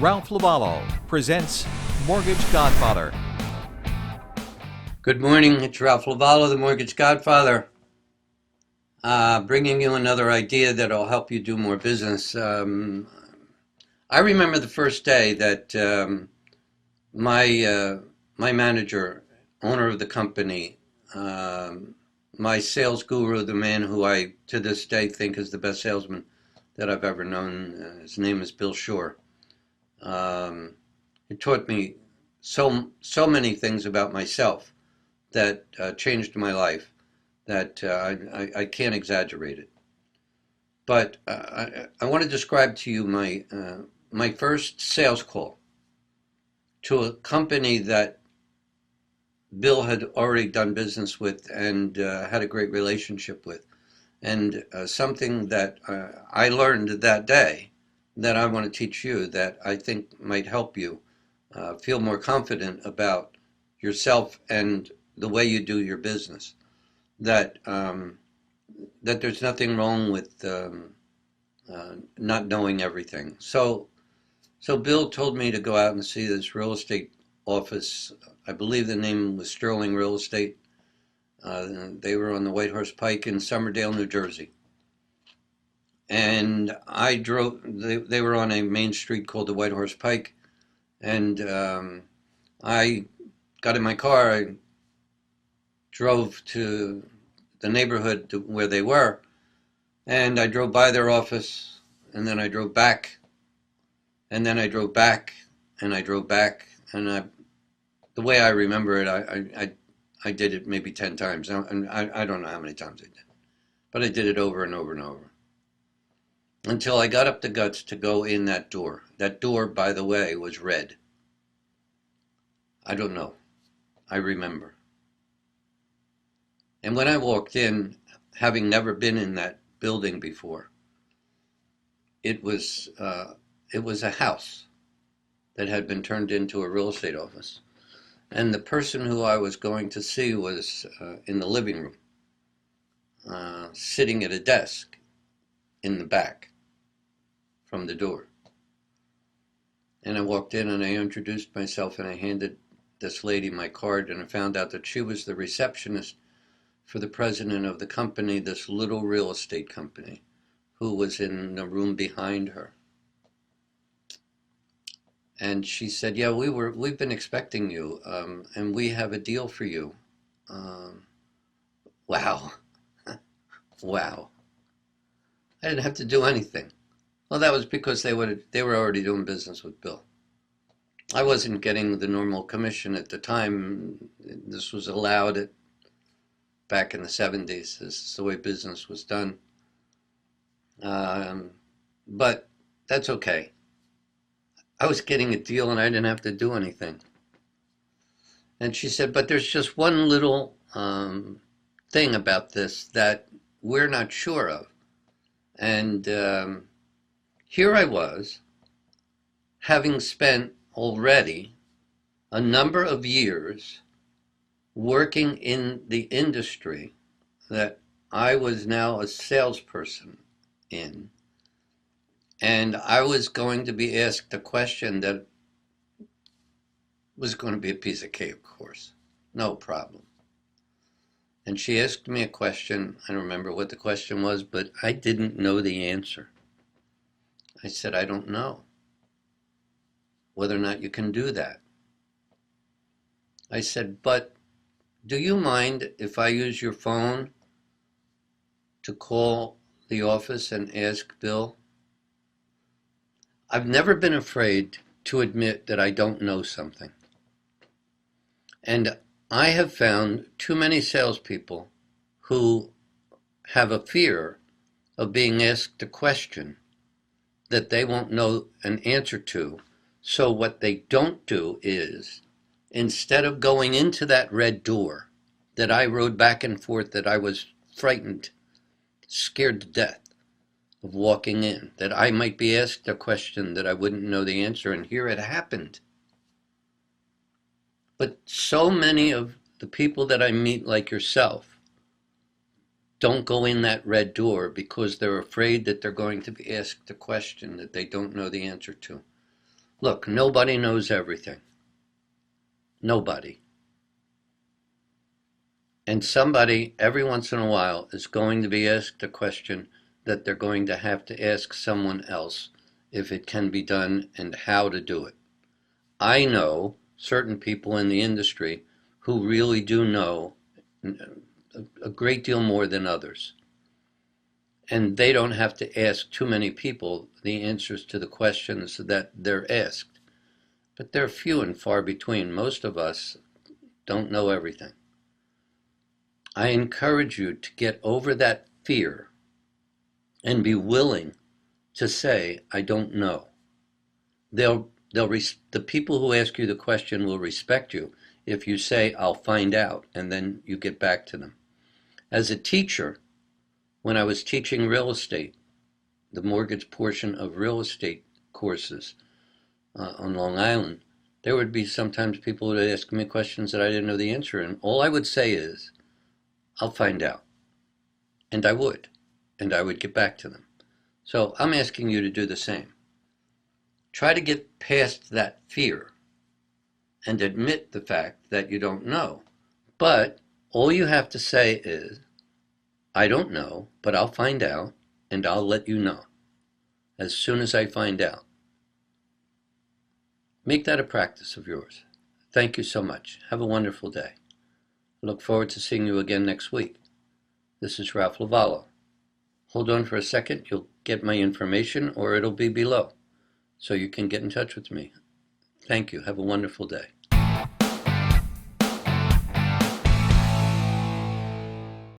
Ralph LoVuolo presents Mortgage Godfather. Good morning, it's Ralph LoVuolo, the Mortgage Godfather, bringing you another idea that'll help you do more business. I remember the first day that my manager, owner of the company, my sales guru, the man who I to this day think is the best salesman that I've ever known, his name is Bill Shore. He taught me so many things about myself that changed my life that I can't exaggerate it. But I want to describe to you my first sales call to a company that Bill had already done business with and had a great relationship with. And something that I learned that day that I want to teach you that I think might help you feel more confident about yourself and the way you do your business. That there's nothing wrong with not knowing everything. So Bill told me to go out and see this real estate office. I believe the name was Sterling Real Estate. They were on the White Horse Pike in Somerdale, New Jersey. And I drove, they were on a main street called the White Horse Pike. And I got in my car, I drove to the neighborhood where they were, and I drove by their office, and then I drove back, and then I drove back, and I drove back, and the way I remember it, I did it maybe 10 times, and I don't know how many times I did, but I did it over and over and over, until I got up the guts to go in that door. That door, by the way, was red. I don't know. I remember. And when I walked in, having never been in that building before, it was a house that had been turned into a real estate office. And the person who I was going to see was in the living room, sitting at a desk in the back from the door. And I walked in and I introduced myself and I handed this lady my card, and I found out that she was the receptionist for the president of the company, this little real estate company, who was in the room behind her. And she said, "Yeah, we've been expecting you, and we have a deal for you." Wow. Wow. I didn't have to do anything. Well, that was because they were already doing business with Bill. I wasn't getting the normal commission at the time. This was allowed back in the 70s. This is the way business was done. But that's okay. I was getting a deal and I didn't have to do anything. And she said, "But there's just one little thing about this that we're not sure of." And here I was, having spent already a number of years working in the industry that I was now a salesperson in, and I was going to be asked a question that was going to be a piece of cake, of course, no problem. And she asked me a question. I don't remember what the question was, but I didn't know the answer. I said, "I don't know whether or not you can do that." I said, "But do you mind if I use your phone to call the office and ask Bill?" I've never been afraid to admit that I don't know something. And I have found too many salespeople who have a fear of being asked a question that they won't know an answer to. So what they don't do is, instead of going into that red door that I rode back and forth, that I was frightened, scared to death of walking in, that I might be asked a question that I wouldn't know the answer, and here it happened. But so many of the people that I meet, like yourself, don't go in that red door because they're afraid that they're going to be asked a question that they don't know the answer to. Look, nobody knows everything. Nobody. And somebody, every once in a while, is going to be asked a question that they're going to have to ask someone else if it can be done and how to do it. I know certain people in the industry who really do know a great deal more than others. And they don't have to ask too many people the answers to the questions that they're asked. But they're few and far between. Most of us don't know everything. I encourage you to get over that fear and be willing to say, I don't know. The people who ask you the question will respect you if you say, I'll find out, and then you get back to them. As a teacher, when I was teaching real estate, the mortgage portion of real estate courses on Long Island, there would be sometimes people who would ask me questions that I didn't know the answer, and all I would say is, I'll find out. And I would get back to them. So I'm asking you to do the same. Try to get past that fear and admit the fact that you don't know. But all you have to say is, I don't know, but I'll find out, and I'll let you know as soon as I find out. Make that a practice of yours. Thank you so much. Have a wonderful day. I look forward to seeing you again next week. This is Ralph LoVuolo. Hold on for a second. You'll get my information, or it'll be below, so you can get in touch with me. Thank you. Have a wonderful day.